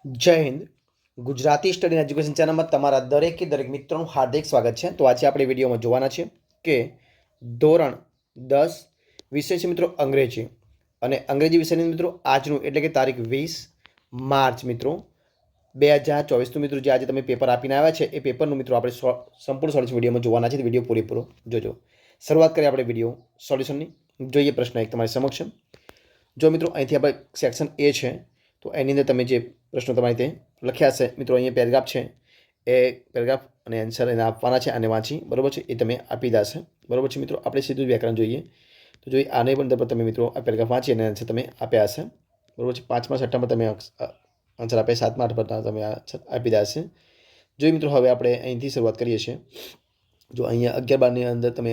જય Hind. Gujarati study education ચેનલમાં તમારા દરેક મિત્રોનું હાર્દિક સ્વાગત છે. તો આજે આપણે વિડીયોમાં જોવાના છે કે ધોરણ 10 વિષય છે મિત્રો અંગ્રેજી, અને અંગ્રેજી વિષયની મિત્રો આજનું એટલે કે તારીખ 20 માર્ચ મિત્રો 2024 મિત્રો જે આજે તમે પેપર આપીને આવ્યા છે એ પેપરનું મિત્રો આપણે સંપૂર્ણ સોલ્યુશન વિડીયોમાં જોવાના છે. વિડીયો પૂરેપૂરો જોજો. શરૂઆત કરીએ આપણે વિડીયો સોલ્યુશનની. જોઈએ પ્રશ્ન એક તમારી સમક્ષ. જો મિત્રો અહીંથી આપણે સેક્શન એ છે તો એની અંદર તમે જે પ્રશ્નો તમારી તે લખ્યા હશે મિત્રો, અહીંયા પેરેગ્રાફ છે, એ પેરેગ્રાફ અને આન્સર એને આપવાના છે, આને વાંચી બરાબર છે એ તમે આપી દેશે બરાબર છે મિત્રો. આપણે સીધું વ્યાકરણ જોઈએ તો જોઈએ આને પણ તમે મિત્રો આ પેરેગ્રાફ વાંચી અને આન્સર તમે આપ્યા હશે બરાબર છે. 5મા 6મામાં તમે આન્સર આપ્યા, 7મા 8મા તમે આપી દીધા હશે. જોઈએ મિત્રો હવે આપણે અહીંથી શરૂઆત કરીએ છીએ. જો અહીંયા 11 12ની અંદર તમે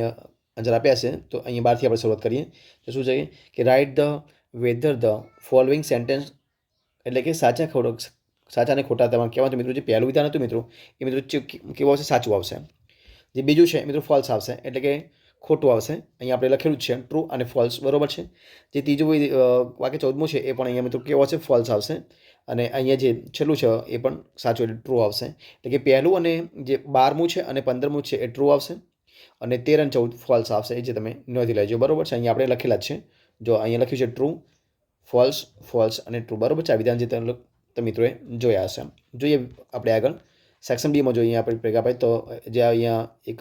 આન્સર આપ્યા હશે તો અહીંયા 12થી આપણે શરૂઆત કરીએ તો શું છે કે write the whether the following sentence, એટલે કે સાચા અને ખોટા તમારે કહેવાનું મિત્રો. જે પહેલું વિધાન હતું મિત્રો એ મિત્રો કેવું આવશે? સાચું આવશે. જે બીજું છે મિત્રો ફોલ્સ આવશે, એટલે કે ખોટું આવશે. અહીંયા આપણે લખેલું જ છે ટ્રુ અને ફોલ્સ બરોબર છે. જે ત્રીજું વાક્ય 14મું છે એ પણ અહીંયા મિત્રો કેવું આવશે? ફોલ્સ આવશે. અને અહીંયા જે છેલ્લું છે એ પણ સાચું એટલે ટ્રુ આવશે. એટલે કે પહેલું અને જે 12મું છે અને 15મું છે એ ટ્રુ આવશે, અને 13 અને 14 ફોલ્સ આવશે. એ જે તમે નોંધી લેજો બરોબર છે. અહીંયા આપણે લખેલા જ છે. જો અહીંયા લખ્યું છે ટ્રુ, ફોલ્સ, ફોલ્સ અને ટ્રુ બરોબર છે. આ વિધાન જે તમે મિત્રોએ જોયા હશે. જોઈએ આપણે આગળ સેક્શન બીમાં જોઈએ આપણે ભેગા પાડીએ તો જે અહીંયા એક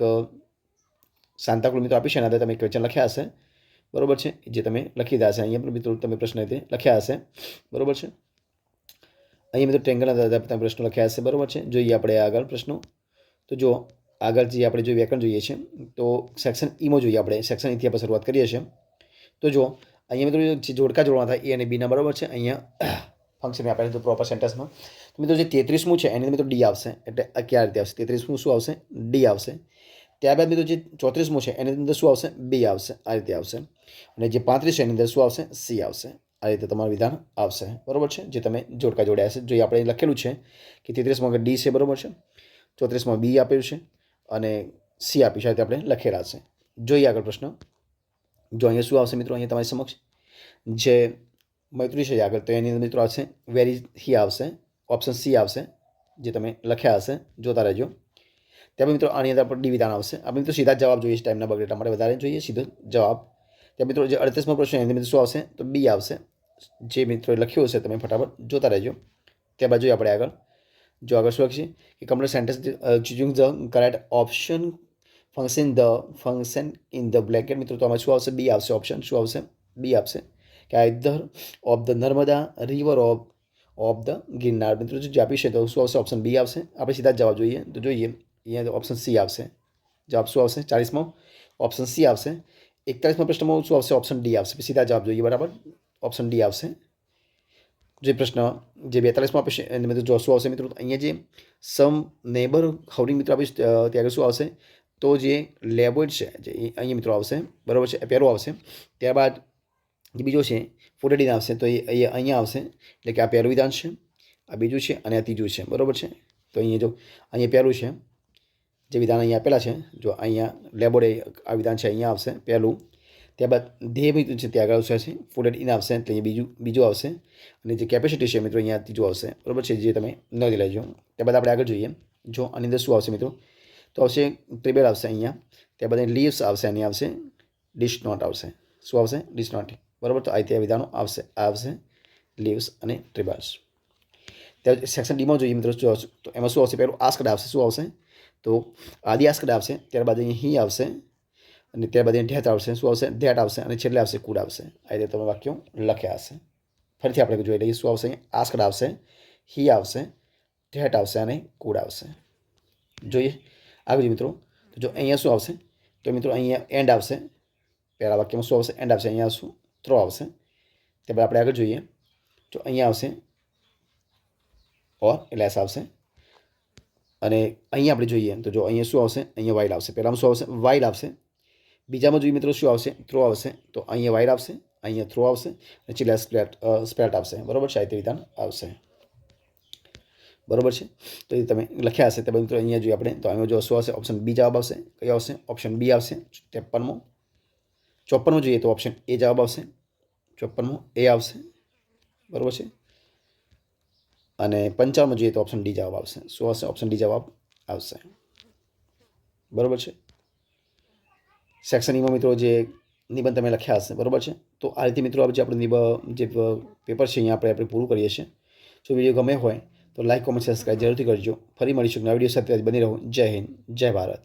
સાંતાક્રુઝ મિત્રો આપી છે એના તમે ક્વેશ્ચન લખ્યા હશે બરોબર છે, જે તમે લખી દીધા હશે. અહીંયા પણ મિત્રો તમે પ્રશ્ન રીતે લખ્યા હશે બરોબર છે. અહીંયા મિત્રો ટ્રેંગલના તમે પ્રશ્નો લખ્યા હશે બરોબર છે. જોઈએ આપણે આગળ પ્રશ્નો. તો જો આગળ જે આપણે જો વ્યાકરણ જોઈએ છે તો સેક્શન ઈમાં જોઈએ આપણે. સેક્શન ઈથી આપણે શરૂઆત કરીએ છીએ. તો જો અહીંયા મિત્રો જે જોડકા જોડવાના થાય એ અને બીના બરાબર છે. અહીંયા ફંક્શન આપેલું હતું પ્રોપર સેન્ટેન્સમાં. તો મિત્રો જે 33મું છે એની મિત્રો ડી આવશે, એટલે કયા રીતે આવશે? 33મું શું આવશે? ડી આવશે. ત્યારબાદ મિત્રો જે 34મું છે એની અંદર શું આવશે? બી આવશે. આ રીતે આવશે. અને જે 35 છે એની અંદર શું આવશે? સી આવશે. આ રીતે તમારું વિધાન આવશે બરોબર છે, જે તમે જોડકા જોડ્યા હશે. જોઈએ આપણે લખેલું છે કે 33માં ડી છે બરોબર છે, 34માં બી આપેલું છે અને સી આપ્યું છે. આ રીતે આપણે લખેલા છે. જોઈએ આગળ પ્રશ્ન. જો અહીંયા શું આવશે મિત્રો? અહીંયા તમારી સમક્ષ જે મૈત્રી છે આગળ, તો એની અંદર મિત્રો આવશે વેરી હી આવશે. ઓપ્શન સી આવશે, જે તમે લખ્યા હશે, જોતા રહેજો. ત્યાં મિત્રો આની અંદર ડી વિધાન આવશે. આપણે મિત્રો સીધા જવાબ જોઈએ છે, ટાઈમના બગડે એટલા માટે વધારે જોઈએ સીધો જવાબ. ત્યાં મિત્રો જે 38મો પ્રશ્ન એની અંદર શું આવશે? તો બી આવશે. જે મિત્રોએ લખ્યું હશે તમે ફટાફટ જોતા રહેજો. ત્યારબાદ જોઈએ આપણે આગળ. જો આગળ શું લખીએ કે complete sentence choosing the correct option function in the bracket. મિત્રો તો આમાં શું આવશે? બી આવશે. ઓપ્શન શું આવશે? બી આવશે કે either of the Narmada river of the Girnar. મિત્રો જો આપ્યું છે તો શું આવશે? ઓપ્શન બી આવશે. આપણે સીધા જવાબ જોઈએ તો જોઈએ અહીંયા ઓપ્શન સી આવશે. જવાબ શું આવશે? 40માં ઓપ્શન સી આવશે. 41મા પ્રશ્નમાં શું આવશે? ઓપ્શન ડી આવશે. સીધા જવાબ જોઈએ બરાબર, ઓપ્શન ડી આવશે. જે પ્રશ્ન જે 42માં આપશે એની અંદર જો શું આવશે મિત્રો? અહીંયા જે સમ નેબર હાઉરિંગ મિત્રો આપીશ ત્યારે શું આવશે? તો જે લેબોઇડ છે જે અહીંયા મિત્રો આવશે બરાબર છે, પહેલું આવશે. ત્યારબાદ જે બીજો છે ફોટેડિન આવશે, તો એ અહીંયા આવશે. એટલે કે આ પહેલું વિધાન છે, આ બીજું છે અને આ ત્રીજું છે બરાબર છે. તો અહીંયા જો અહીંયા પહેલું છે જે વિધાન અહીંયા આપેલા છે, જો અહીંયા લેબોડે આ વિધાન છે અહીંયા આવશે પહેલું. ત્યારબાદ ધ્યેય મિત્રો છે ત્યાં આગળ આવશે, ફોટેડ ઇન આવશે એટલે અહીંયા બીજું આવશે. અને જે કેપેસિટી છે મિત્રો અહીંયા ત્રીજું આવશે બરાબર છે, જે તમે નોંધી લેજો. ત્યારબાદ આપણે આગળ જોઈએ. જો આની અંદર શું આવશે મિત્રો? તો આવશે ટ્રિબેલ આવશે અહીંયા. ત્યારબાદ લીવ્સ આવશે, આની આવશે ડિશ નોટ આવશે. શું આવશે? ડિશ નોટ બરાબર. તો આ રીતે વિધાનો આવશે લીવ્સ અને ટ્રિબલ્સ. ત્યાં સેક્શન ડીમાં જોઈએ મિત્રો તો એમાં શું આવશે? પહેલું આસ્કડ આવશે. શું આવશે? તો આદિ આસ્કડ આવશે. ત્યારબાદ અહીં હી આવશે અને ત્યારબાદ અહીં ધેટ આવશે. શું આવશે? ધેટ આવશે અને છેલ્લે આવશે કુડ આવશે. આ રીતે તમે વાક્યો લખ્યા હશે. ફરીથી આપણે જોઈ લઈએ. શું આવશે? આસ્કડ આવશે, હી આવશે, ધેટ આવશે અને કુડ આવશે. જોઈએ આગળ મિત્રો. તો જો અહીંયા શું આવશે? તો મિત્રો અહીંયા એન્ડ આવશે. પહેલા વાક્યમાં શું આવશે? એન્ડ આવશે. અહીંયા શું? થ્રો આવશે. ત્યારબાદ આપણે આગળ જોઈએ. તો અહીંયા આવશે ઓર લેસ આવશે. અને અહીંયા આપણે જોઈએ તો જો અહીંયા શું આવશે? અહીંયા વાઇલ આવશે. પહેલામાં શું આવશે? વાઇલ આવશે. બીજામાં જોઈએ મિત્રો શું આવશે? થ્રો આવશે. તો અહીંયા વાઇલ આવશે, અહીંયા થ્રો આવશે અને છેલ્લે સ્પ્લેટ આવશે બરાબર છે. આ રીતે વિધાન આવશે બરાબર છે. તો એ તમે લખ્યા હશે. તે મિત્રો અહીંયા જોઈએ આપણે તો આમાં જો શું આવશે? ઓપ્શન બી જવાબ આવશે. કયો આવશે? ઓપ્શન બી આવશે. 54માં જોઈએ તો ઓપ્શન એ જવાબ આવશે. 54માં એ આવશે બરાબર છે. અને 55 જોઈએ તો ઓપ્શન ડી જવાબ આવશે. શું હશે? ઓપ્શન ડી જવાબ આવશે. બરાબર છે. સેક્શન ઈમાં મિત્રો જે નિબંધ તમે લખ્યા હશે, બરાબર છે. તો આ રીતે મિત્રો જે આપણે જે પેપર છે અહીંયા આપણે પૂરું કરીએ છીએ. જો વિડીયો ગમે હોય તો લાઈક, કોમેન્ટ, સબસ્ક્રાઈબ જરૂરથી કરજો. ફરી મળીશું નવા વિડીયો સાથે. બની રહો. જય હિન્દ, જય ભારત.